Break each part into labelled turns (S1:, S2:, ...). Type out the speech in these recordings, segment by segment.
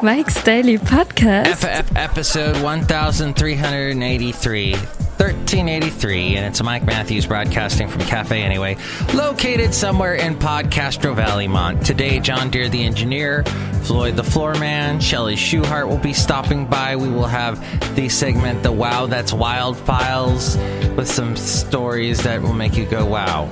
S1: Mike's Daily Podcast.
S2: Episode 1383, and it's Mike Matthews broadcasting from Cafe Anyway, located somewhere in Podcastro Valley, Mont. Today, John Deere the engineer, Floyd the Floorman, Chely Shoehart will be stopping by. We will have the segment, the Wow That's Wild Files, with some stories that will make you go wow.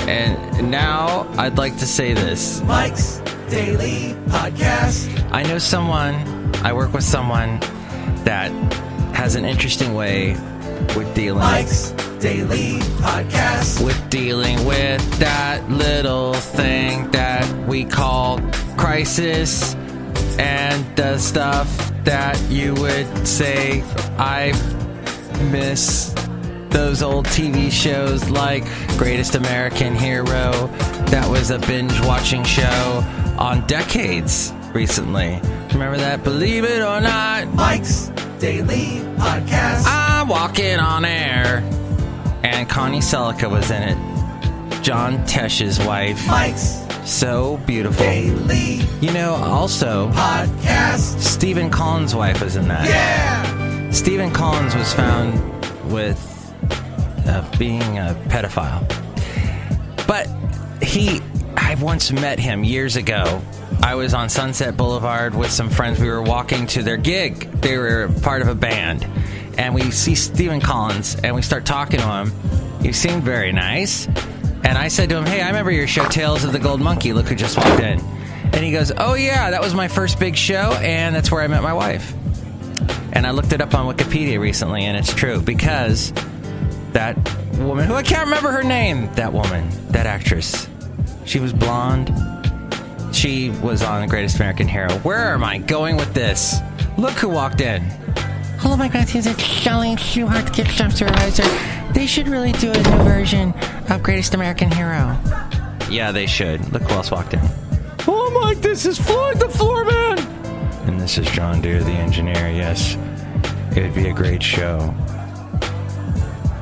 S2: And now, I'd like to say this.
S3: Mike's Daily Podcast.
S2: I work with someone that has an interesting way with dealing
S3: Mike's Daily Podcast.
S2: with dealing with that little thing that we call crisis and the stuff that you would say I miss those old TV shows like Greatest American Hero. That was a binge watching show on Decades recently. Remember that? Believe it or not,
S3: Mike's Daily Podcast.
S2: I'm walking on air. And Connie Selica was in it. John Tesh's wife.
S3: Mike's
S2: So beautiful.
S3: Daily
S2: You know, also,
S3: Podcast.
S2: Stephen Collins' wife was in that.
S3: Yeah!
S2: Stephen Collins was found with being a pedophile. But I once met him years ago. I was on Sunset Boulevard with some friends. We were walking to their gig. They were part of a band. And we see Stephen Collins, and we start talking to him. He seemed very nice. And I said to him, hey, I remember your show, Tales of the Gold Monkey. Look who just walked in. And he goes, oh, yeah, that was my first big show, and that's where I met my wife. And I looked it up on Wikipedia recently, and it's true, because that woman, who I can't remember her name, that actress, she was blonde. She was on The Greatest American Hero. Where am I going with this? Look who walked in. Hello, Mike Matthews. It's Chely Shoehart, the gift shop supervisor. They should really do a new version of Greatest American Hero. Yeah, they should. Look who else walked in. Oh, Mike, this is Floyd the Floorman. And this is John Deere, the engineer. Yes, it'd be a great show.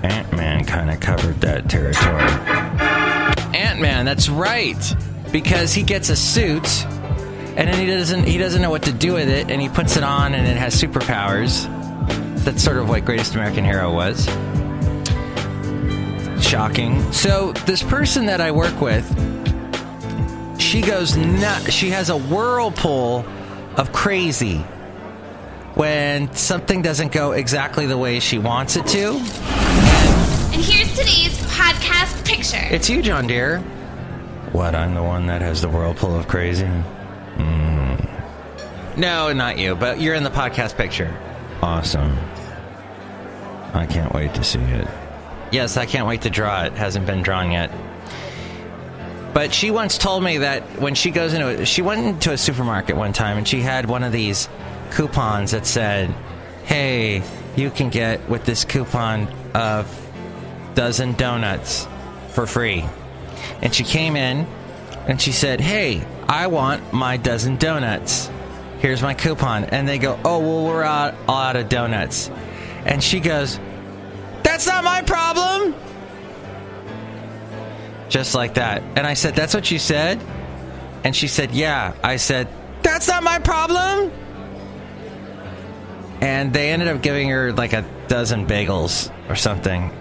S2: Ant-Man kind of covered that territory. Ant-Man, that's right. Because he gets a suit, and then he doesn't know what to do with it, and he puts it on, and it has superpowers. That's sort of what Greatest American Hero was. Shocking. So this person that I work with, she goes nuts. She has a whirlpool of crazy when something doesn't go exactly the way she wants it to.
S4: And here's today's podcast picture.
S2: It's you, John Deere. What, I'm the one that has the whirlpool of crazy? No, not you, but you're in the podcast picture. Awesome. I can't wait to see it. Yes, I can't wait to draw it. Hasn't been drawn yet. But she once told me that when she goes she went into a supermarket one time, and she had one of these coupons that said, hey, you can get with this coupon a dozen donuts for free. And she came in and she said, hey, I want my dozen donuts. Here's my coupon. And they go, oh, well, we're all out of donuts. And she goes, that's not my problem. Just like that. And I said, that's what you said? And she said, yeah. I said, that's not my problem. And they ended up giving her like a dozen bagels or something.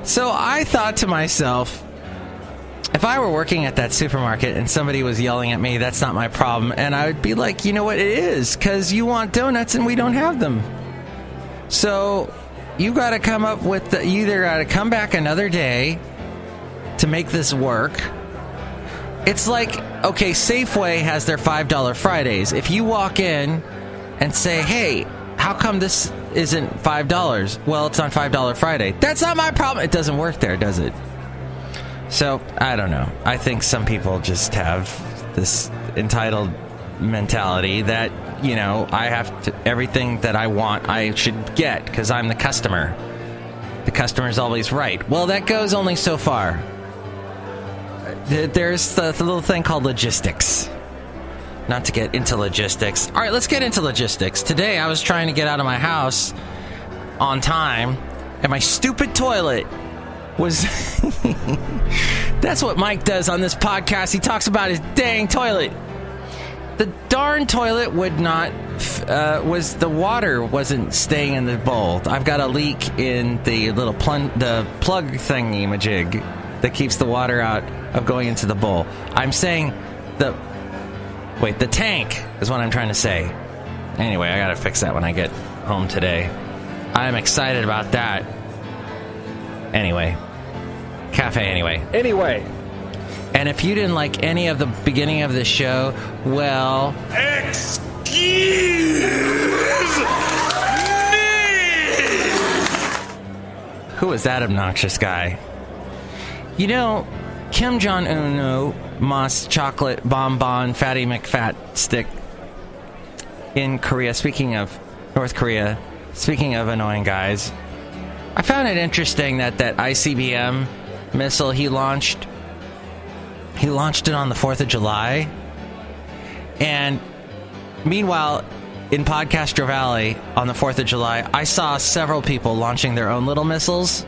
S2: So I thought to myself, if I were working at that supermarket and somebody was yelling at me, that's not my problem. And I would be like, you know what, it is, because you want donuts and we don't have them. So you got to come up with, you either got to come back another day to make this work. It's like, okay, Safeway has their $5 Fridays. If you walk in and say, hey, how come this isn't $5? Well, it's on $5 Friday. That's not my problem. It doesn't work there, does it? So, I don't know. I think some people just have this entitled mentality that, you know, I have to, everything that I want, I should get because I'm the customer. The customer's always right. Well, that goes only so far. There's the little thing called logistics. Not to get into logistics. All right, let's get into logistics. Today, I was trying to get out of my house on time, and my stupid toilet was... That's what Mike does on this podcast. He talks about his dang toilet. The darn toilet would not, the water wasn't staying in the bowl. I've got a leak in the little the plug thingy-majig that keeps the water out of going into the bowl. I'm saying the tank is what I'm trying to say. Anyway, I gotta fix that when I get home today. I'm excited about that. Anyway. Cafe anyway.
S5: Anyway.
S2: And if you didn't like any of the beginning of the show, well... Excuse me! Who is that obnoxious guy? You know, Kim Jong-un, Moss Chocolate Bonbon Fatty McFat Stick in Korea, speaking of North Korea, speaking of annoying guys, I found it interesting that ICBM missile he launched it on the 4th of July. And meanwhile, in Podcastro Valley on the 4th of July, I saw several people launching their own little missiles.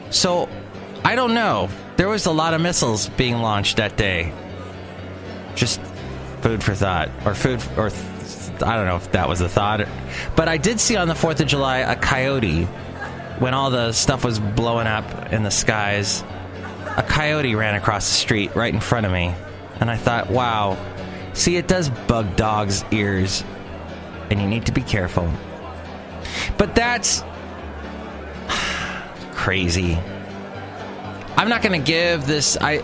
S2: So, I don't know. There was a lot of missiles being launched that day. Just food for thought. I don't know if that was a thought. But I did see on the 4th of July a coyote, when all the stuff was blowing up in the skies. A coyote ran across the street right in front of me. And I thought, wow. See, it does bug dogs' ears. And you need to be careful. But that's crazy. I'm not going to give this... I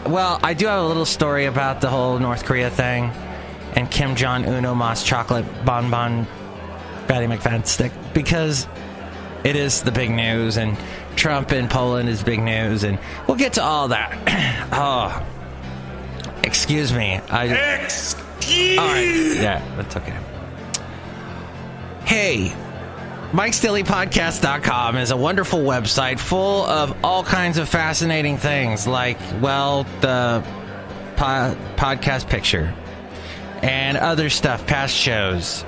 S2: do have a little story about the whole North Korea thing. And Kim Jong-un Moss Chocolate Bonbon Fatty McFat Stick. Because it is the big news. And Trump in Poland is big news. And we'll get to all that. Oh. Excuse me. Excuse. All right. Yeah, that's okay. Hey. MIKEs-DAILY-PODCAST.com is a wonderful website full of all kinds of fascinating things, like, well, the podcast picture and other stuff, past shows.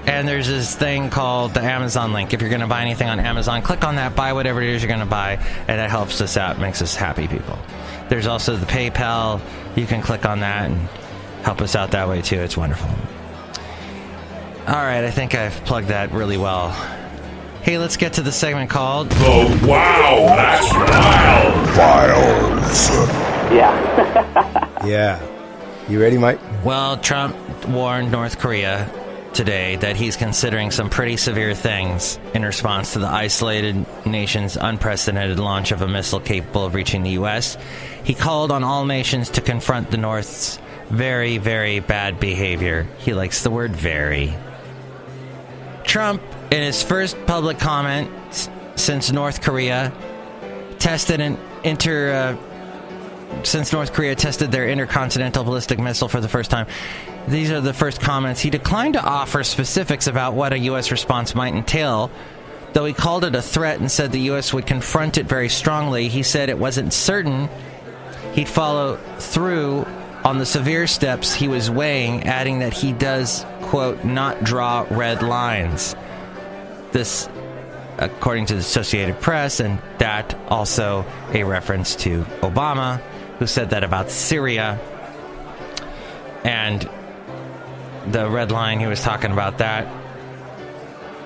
S2: And there's this thing called the Amazon link. If you're going to buy anything on Amazon, click on that, buy whatever it is you're going to buy, and that helps us out, makes us happy people. There's also the PayPal. You can click on that and help us out that way, too. It's wonderful. All right, I think I've plugged that really well. Hey, let's get to the segment called...
S6: The Wow, That's Wild Files.
S7: Yeah. Yeah. You ready, Mike?
S2: Well, Trump warned North Korea today that he's considering some pretty severe things in response to the isolated nation's unprecedented launch of a missile capable of reaching the U.S. He called on all nations to confront the North's very, very bad behavior. He likes the word very. Trump, in his first public comment since North Korea tested their intercontinental ballistic missile for the first time. These are the first comments. He declined to offer specifics about what a U.S. response might entail, though he called it a threat and said the U.S. would confront it very strongly. He said it wasn't certain he'd follow through on the severe steps he was weighing, adding that he does, quote, not draw red lines. This, according to the Associated Press, and that also a reference to Obama, who said that about Syria. And the red line, he was talking about that.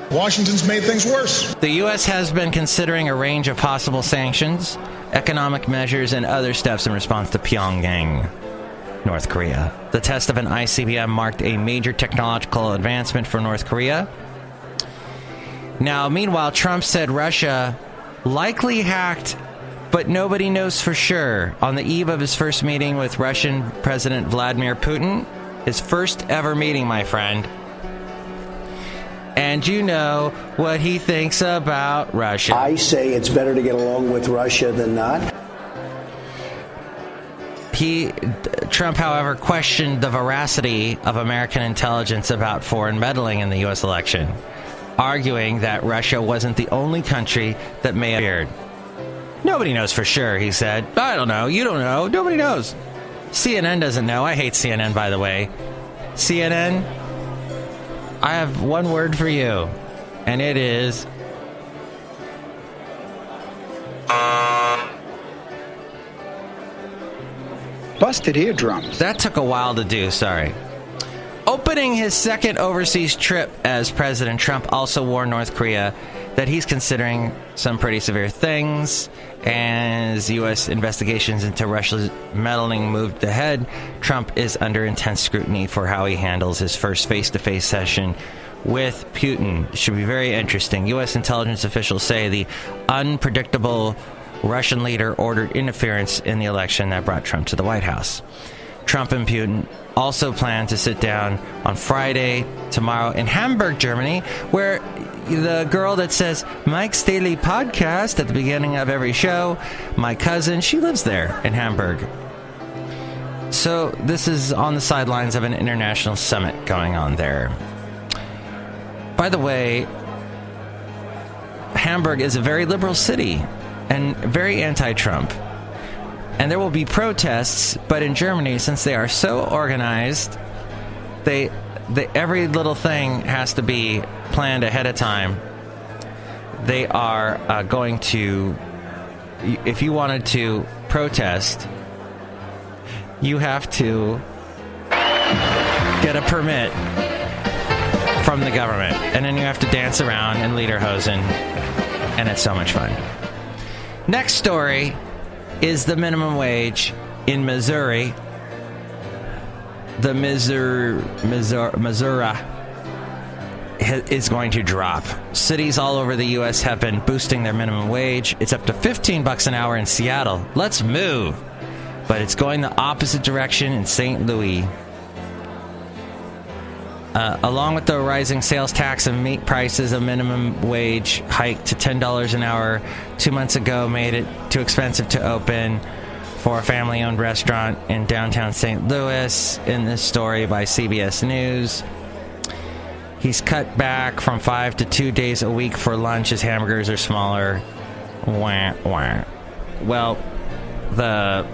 S8: Washington's made things worse.
S2: The U.S. has been considering a range of possible sanctions, economic measures, and other steps in response to Pyongyang, North Korea. The test of an ICBM marked a major technological advancement for North Korea. Now, meanwhile, Trump said Russia likely hacked, but nobody knows for sure, on the eve of his first meeting with Russian President Vladimir Putin. His first ever meeting, my friend. And you know what he thinks about Russia.
S9: I say it's better to get along with Russia than not.
S2: Trump, however, questioned the veracity of American intelligence about foreign meddling in the U.S. election, arguing that Russia wasn't the only country that may have appeared. Nobody knows for sure, he said. I don't know. You don't know. Nobody knows. CNN doesn't know. I hate CNN, by the way. CNN, I have one word for you, and it is...
S10: busted eardrums.
S2: That took a while to do, sorry. Opening his second overseas trip as President, Trump also warned North Korea that he's considering some pretty severe things. As U.S. investigations into Russia's meddling moved ahead, Trump is under intense scrutiny for how he handles his first face-to-face session with Putin. It should be very interesting. U.S. intelligence officials say the unpredictable Russian leader ordered interference in the election that brought Trump to the White House. Trump and Putin also plan to sit down on Friday, tomorrow, in Hamburg, Germany, where the girl that says Mike's Daily Podcast at the beginning of every show, my cousin, she lives there in Hamburg. So this is on the sidelines of an international summit going on there. By the way, Hamburg is a very liberal city and very anti-Trump. And there will be protests, but in Germany, since they are so organized, every little thing has to be planned ahead of time. They are going to, if you wanted to protest, you have to get a permit from the government, and then you have to dance around in lederhosen, and it's so much fun. Next story is the minimum wage in Missouri. The Missouri is going to drop. Cities all over the U.S. have been boosting their minimum wage. It's up to $15 an hour in Seattle. Let's move. But it's going the opposite direction in St. Louis. Along with the rising sales tax and meat prices, a minimum wage hike to $10 an hour 2 months ago made it too expensive to open for a family-owned restaurant in downtown St. Louis. In this story by CBS News, he's cut back from 5 to 2 days a week for lunch as hamburgers are smaller. Wah, wah. Well, the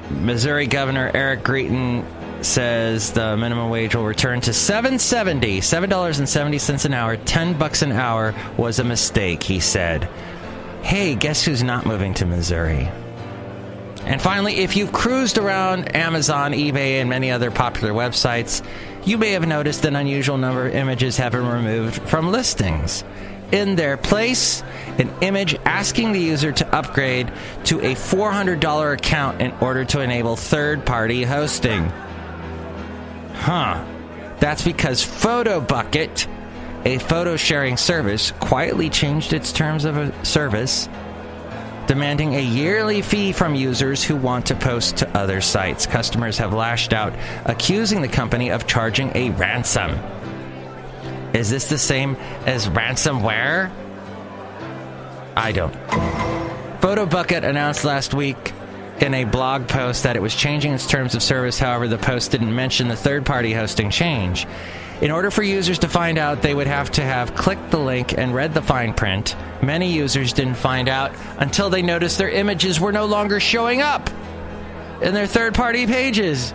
S2: Missouri Governor Eric Greeton says the minimum wage will return to $7.70 an hour. $10 an hour was a mistake, he said. Hey, guess who's not moving to Missouri? And finally, if you've cruised around Amazon, eBay, and many other popular websites, you may have noticed an unusual number of images have been removed from listings. In their place, an image asking the user to upgrade to a $400 account in order to enable third-party hosting. That's because Photobucket, a photo-sharing service, quietly changed its terms of service, demanding a yearly fee from users who want to post to other sites. Customers have lashed out, accusing the company of charging a ransom. Is this the same as ransomware? I don't. Photobucket announced last week in a blog post that it was changing its terms of service. However, the post didn't mention the third-party hosting change. In order for users to find out, they would have to have clicked the link and read the fine print. Many users didn't find out until they noticed their images were no longer showing up in their third-party pages.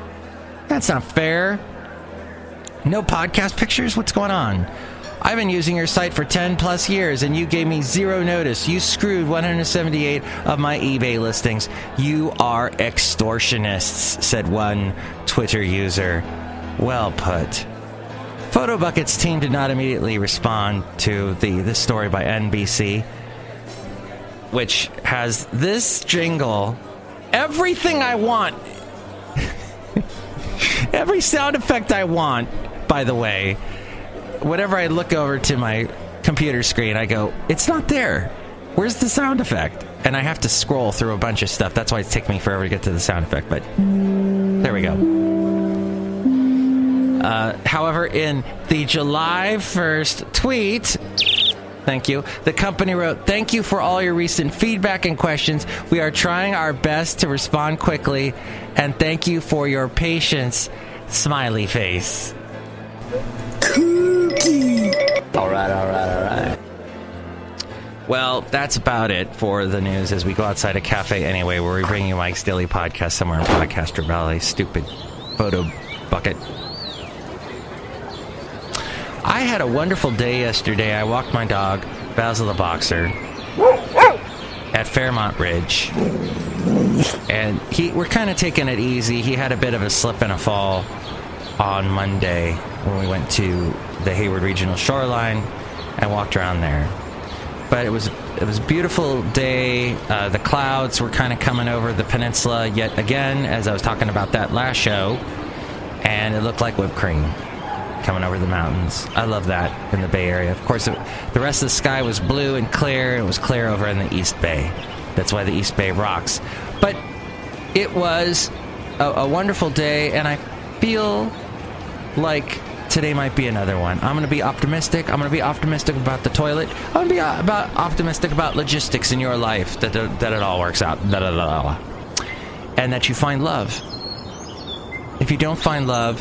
S2: That's not fair. No podcast pictures? What's going on? I've been using your site for 10 plus years and you gave me zero notice. You screwed 178 of my eBay listings. You are extortionists, said one Twitter user. Well put. Photobucket's team did not immediately respond to this story by NBC, which has this jingle. Everything I want. Every sound effect I want, by the way. Whenever I look over to my computer screen, I go, it's not there. Where's the sound effect? And I have to scroll through a bunch of stuff. That's why it's taking me forever to get to the sound effect, but there we go. However, in the July 1st tweet, thank you, the company wrote, "Thank you for all your recent feedback and questions. We are trying our best to respond quickly, and thank you for your patience." Smiley face. Cookie. All right. Well, that's about it for the news as we go outside a cafe anyway, where we bring you Mike's Daily Podcast somewhere in Podcaster Valley. Stupid Photobucket. I had a wonderful day yesterday. I walked my dog, Basil the Boxer, at Fairmont Ridge. And we're kind of taking it easy. He had a bit of a slip and a fall on Monday when we went to the Hayward Regional Shoreline and walked around there. But it was a beautiful day. The clouds were kind of coming over the peninsula yet again, as I was talking about that last show, and it looked like whipped cream coming over the mountains. I love that in the Bay Area. Of course, the rest of the sky was blue and clear. It was clear over in the East Bay. That's why the East Bay rocks. But it was a wonderful day, and I feel like today might be another one. I'm going to be optimistic. I'm going to be optimistic about the toilet. I'm going to be optimistic about logistics in your life, that it all works out. And that you find love. If you don't find love,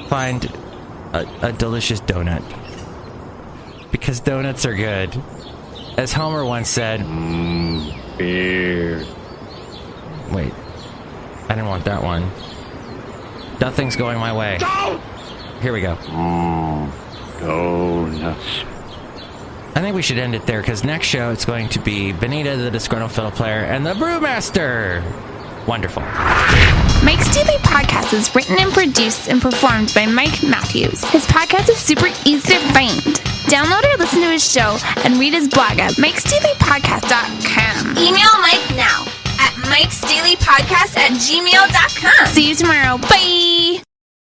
S2: find a delicious donut. Because donuts are good. As Homer once said, beer. Wait, I didn't want that one. Nothing's going my way. Here we go. Donuts. I think we should end it there, because next show it's going to be Benita, the Disgruntled Fiddle Player, and the Brewmaster. Wonderful.
S4: Mike's Daily Podcast is written and produced and performed by Mike Matthews. His podcast is super easy to find. Download or listen to his show and read his blog at MIKEs-DAILY-PODCAST.com. Email Mike now at MIKEs-DAILY-PODCAST@gmail.com. See you tomorrow. Bye!